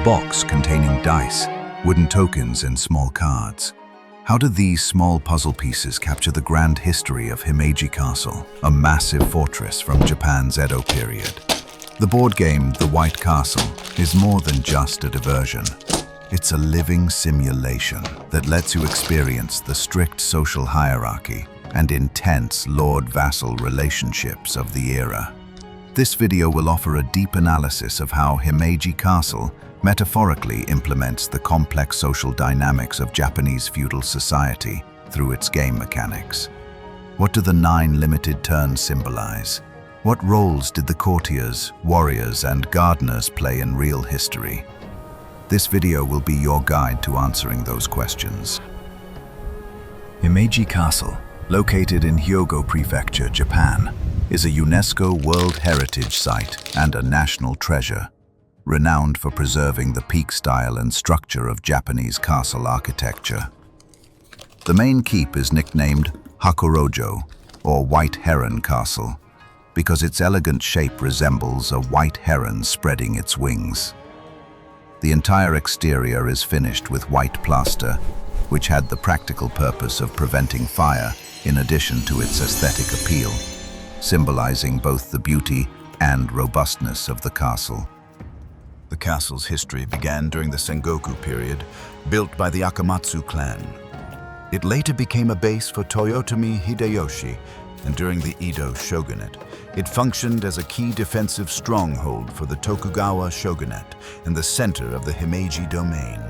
box containing dice, wooden tokens, and small cards. How do these small puzzle pieces capture the grand history of Himeji Castle, a massive fortress from Japan's Edo period? The board game, The White Castle, is more than just a diversion. It's a living simulation that lets you experience the strict social hierarchy and intense lord-vassal relationships of the era. This video will offer a deep analysis of how Himeji Castle metaphorically implements the complex social dynamics of Japanese feudal society through its game mechanics. What do the 9 limited turns symbolize? What roles did the courtiers, warriors, and gardeners play in real history? This video will be your guide to answering those questions. Himeji Castle, located in Hyogo Prefecture, Japan, is a UNESCO World Heritage Site and a national treasure, renowned for preserving the peak style and structure of Japanese castle architecture. The main keep is nicknamed Hakorojo, or White Heron Castle, because its elegant shape resembles a white heron spreading its wings. The entire exterior is finished with white plaster, which had the practical purpose of preventing fire in addition to its aesthetic appeal, symbolizing both the beauty and robustness of the castle. The castle's history began during the Sengoku period, built by the Akamatsu clan. It later became a base for Toyotomi Hideyoshi, and during the Edo shogunate, it functioned as a key defensive stronghold for the Tokugawa shogunate and the center of the Himeji domain.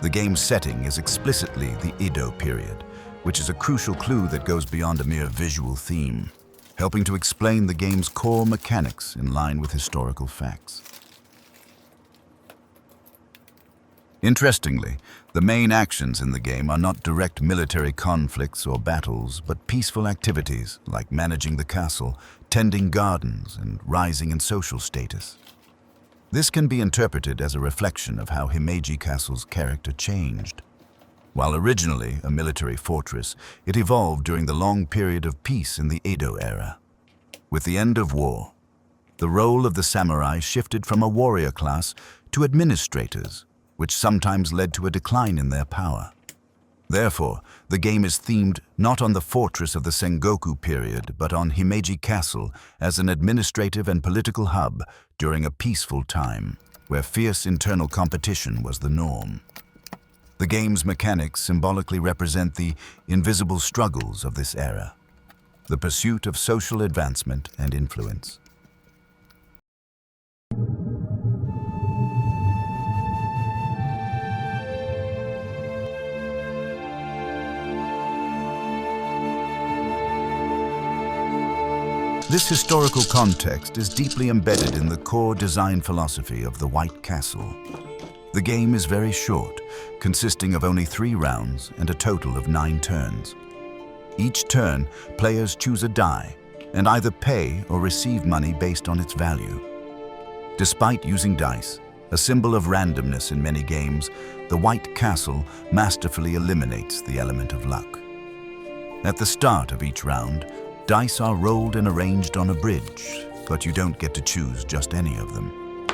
The game's setting is explicitly the Edo period, which is a crucial clue that goes beyond a mere visual theme, helping to explain the game's core mechanics in line with historical facts. Interestingly, the main actions in the game are not direct military conflicts or battles, but peaceful activities like managing the castle, tending gardens, and rising in social status. This can be interpreted as a reflection of how Himeji Castle's character changed. While originally a military fortress, it evolved during the long period of peace in the Edo era. With the end of war, the role of the samurai shifted from a warrior class to administrators, which sometimes led to a decline in their power. Therefore, the game is themed not on the fortress of the Sengoku period, but on Himeji Castle as an administrative and political hub during a peaceful time, where fierce internal competition was the norm. The game's mechanics symbolically represent the invisible struggles of this era, the pursuit of social advancement and influence. This historical context is deeply embedded in the core design philosophy of the White Castle. The game is very short, consisting of only 3 rounds and a total of 9 turns. Each turn, players choose a die and either pay or receive money based on its value. Despite using dice, a symbol of randomness in many games, the White Castle masterfully eliminates the element of luck. At the start of each round, dice are rolled and arranged on a bridge, but you don't get to choose just any of them.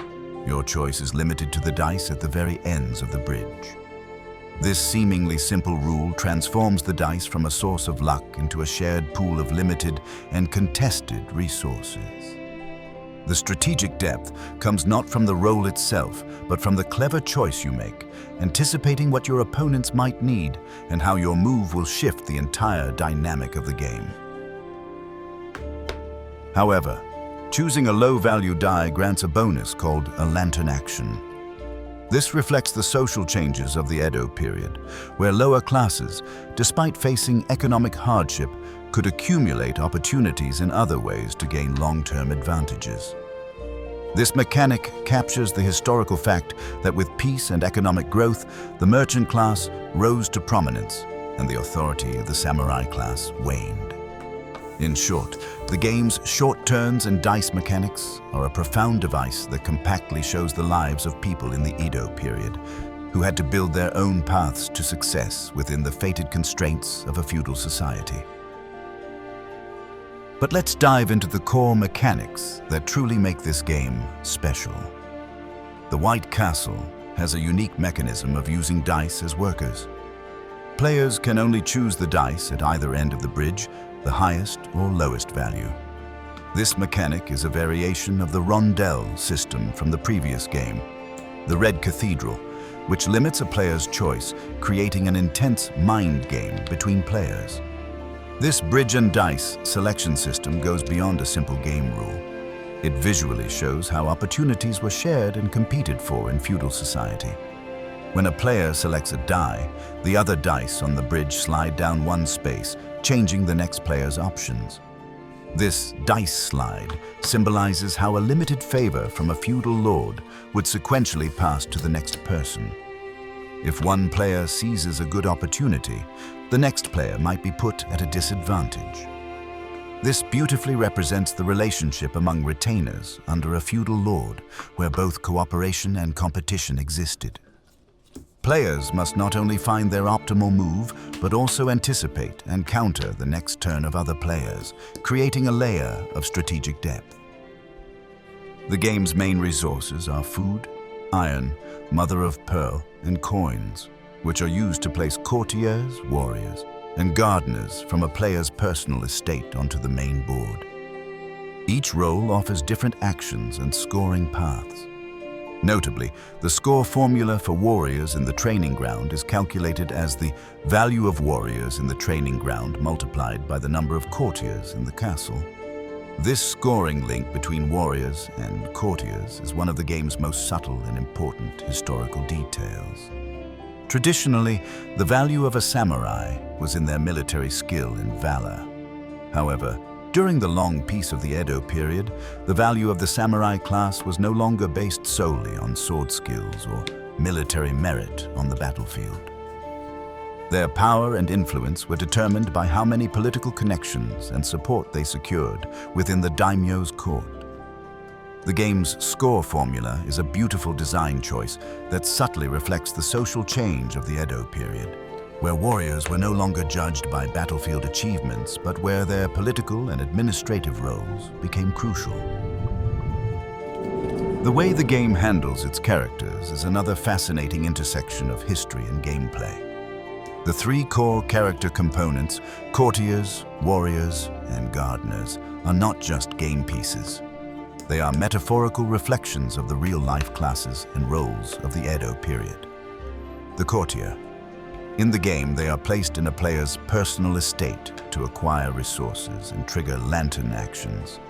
Your choice is limited to the dice at the very ends of the bridge. This seemingly simple rule transforms the dice from a source of luck into a shared pool of limited and contested resources. The strategic depth comes not from the roll itself, but from the clever choice you make, anticipating what your opponents might need and how your move will shift the entire dynamic of the game. However, choosing a low-value die grants a bonus called a lantern action. This reflects the social changes of the Edo period, where lower classes, despite facing economic hardship, could accumulate opportunities in other ways to gain long-term advantages. This mechanic captures the historical fact that with peace and economic growth, the merchant class rose to prominence and the authority of the samurai class waned. In short, the game's short turns and dice mechanics are a profound device that compactly shows the lives of people in the Edo period, who had to build their own paths to success within the fated constraints of a feudal society. But let's dive into the core mechanics that truly make this game special. The White Castle has a unique mechanism of using dice as workers. Players can only choose the dice at either end of the bridge, the highest or lowest value. This mechanic is a variation of the rondelle system from the previous game, the Red Cathedral, which limits a player's choice, creating an intense mind game between players. This bridge and dice selection system goes beyond a simple game rule. It visually shows how opportunities were shared and competed for in feudal society. When a player selects a die, the other dice on the bridge slide down one space, changing the next player's options. This dice slide symbolizes how a limited favor from a feudal lord would sequentially pass to the next person. If one player seizes a good opportunity, the next player might be put at a disadvantage. This beautifully represents the relationship among retainers under a feudal lord, where both cooperation and competition existed. Players must not only find their optimal move, but also anticipate and counter the next turn of other players, creating a layer of strategic depth. The game's main resources are food, iron, mother of pearl, and coins, which are used to place courtiers, warriors, and gardeners from a player's personal estate onto the main board. Each role offers different actions and scoring paths. Notably, the score formula for warriors in the training ground is calculated as the value of warriors in the training ground multiplied by the number of courtiers in the castle. This scoring link between warriors and courtiers is one of the game's most subtle and important historical details. Traditionally, the value of a samurai was in their military skill and valor. However, during the long peace of the Edo period, the value of the samurai class was no longer based solely on sword skills or military merit on the battlefield. Their power and influence were determined by how many political connections and support they secured within the daimyo's court. The game's score formula is a beautiful design choice that subtly reflects the social change of the Edo period, where warriors were no longer judged by battlefield achievements, but where their political and administrative roles became crucial. The way the game handles its characters is another fascinating intersection of history and gameplay. The three core character components, courtiers, warriors, and gardeners, are not just game pieces. They are metaphorical reflections of the real-life classes and roles of the Edo period. The courtier. In the game, they are placed in a player's personal estate to acquire resources and trigger lantern actions.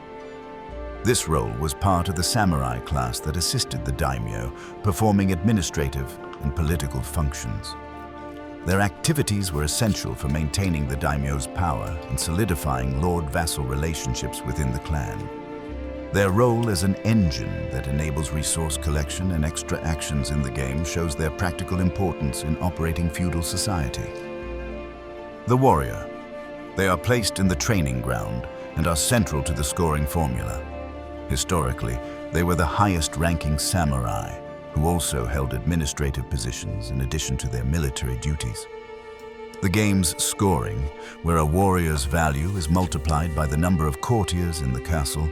This role was part of the samurai class that assisted the daimyo, performing administrative and political functions. Their activities were essential for maintaining the daimyo's power and solidifying lord-vassal relationships within the clan. Their role as an engine that enables resource collection and extra actions in the game shows their practical importance in operating feudal society. The warrior. They are placed in the training ground and are central to the scoring formula. Historically, they were the highest-ranking samurai, who also held administrative positions in addition to their military duties. The game's scoring, where a warrior's value is multiplied by the number of courtiers in the castle,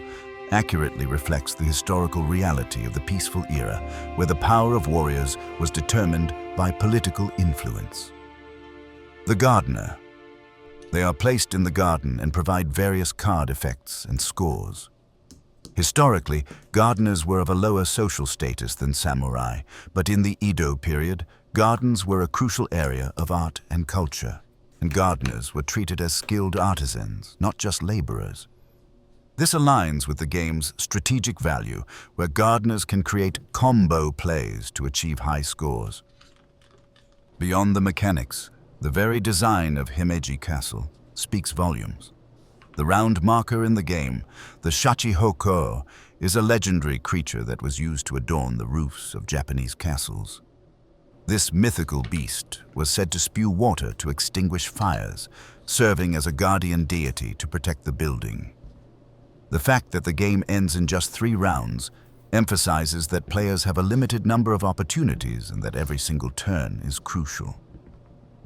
accurately reflects the historical reality of the peaceful era, where the power of warriors was determined by political influence. The gardener. They are placed in the garden and provide various card effects and scores. Historically, gardeners were of a lower social status than samurai, but in the Edo period, gardens were a crucial area of art and culture, and gardeners were treated as skilled artisans, not just laborers. This aligns with the game's strategic value, where gardeners can create combo plays to achieve high scores. Beyond the mechanics, the very design of Himeji Castle speaks volumes. The round marker in the game, the Shachihoko, is a legendary creature that was used to adorn the roofs of Japanese castles. This mythical beast was said to spew water to extinguish fires, serving as a guardian deity to protect the building. The fact that the game ends in just 3 rounds emphasizes that players have a limited number of opportunities and that every single turn is crucial.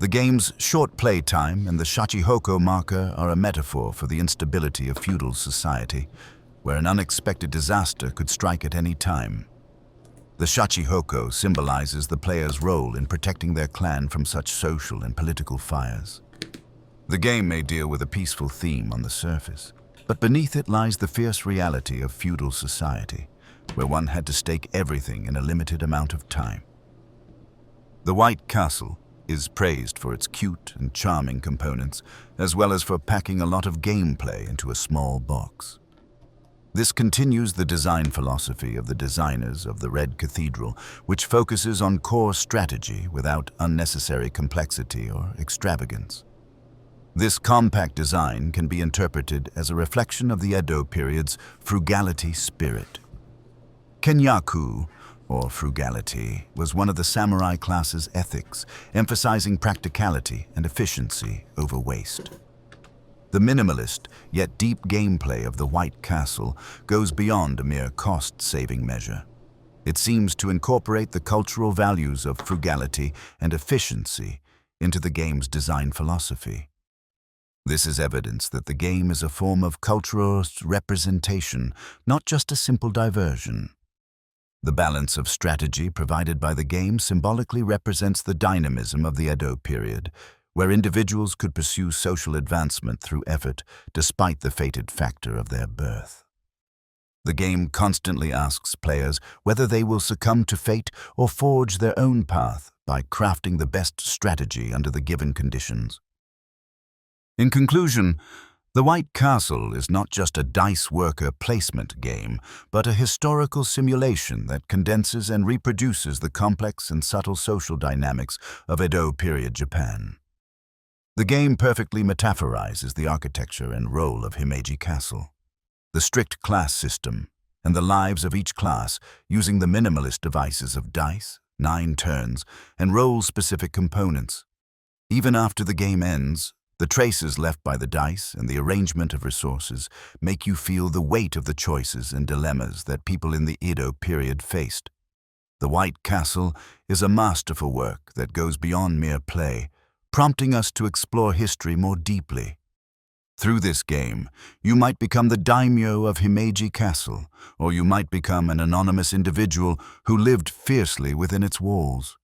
The game's short play time and the Shachihoko marker are a metaphor for the instability of feudal society, where an unexpected disaster could strike at any time. The Shachihoko symbolizes the player's role in protecting their clan from such social and political fires. The game may deal with a peaceful theme on the surface, but beneath it lies the fierce reality of feudal society, where one had to stake everything in a limited amount of time. The White Castle is praised for its cute and charming components, as well as for packing a lot of gameplay into a small box. This continues the design philosophy of the designers of the Red Cathedral, which focuses on core strategy without unnecessary complexity or extravagance. This compact design can be interpreted as a reflection of the Edo period's frugality spirit. Kenyaku, or frugality, was one of the samurai class's ethics, emphasizing practicality and efficiency over waste. The minimalist, yet deep gameplay of the White Castle goes beyond a mere cost-saving measure. It seems to incorporate the cultural values of frugality and efficiency into the game's design philosophy. This is evidence that the game is a form of cultural representation, not just a simple diversion. The balance of strategy provided by the game symbolically represents the dynamism of the Edo period, where individuals could pursue social advancement through effort despite the fated factor of their birth. The game constantly asks players whether they will succumb to fate or forge their own path by crafting the best strategy under the given conditions. In conclusion, the White Castle is not just a dice worker placement game, but a historical simulation that condenses and reproduces the complex and subtle social dynamics of Edo period Japan. The game perfectly metaphorizes the architecture and role of Himeji Castle, the strict class system, and the lives of each class using the minimalist devices of dice, 9 turns, and role-specific components. Even after the game ends, the traces left by the dice and the arrangement of resources make you feel the weight of the choices and dilemmas that people in the Edo period faced. The White Castle is a masterful work that goes beyond mere play, prompting us to explore history more deeply. Through this game, you might become the daimyo of Himeji Castle, or you might become an anonymous individual who lived fiercely within its walls.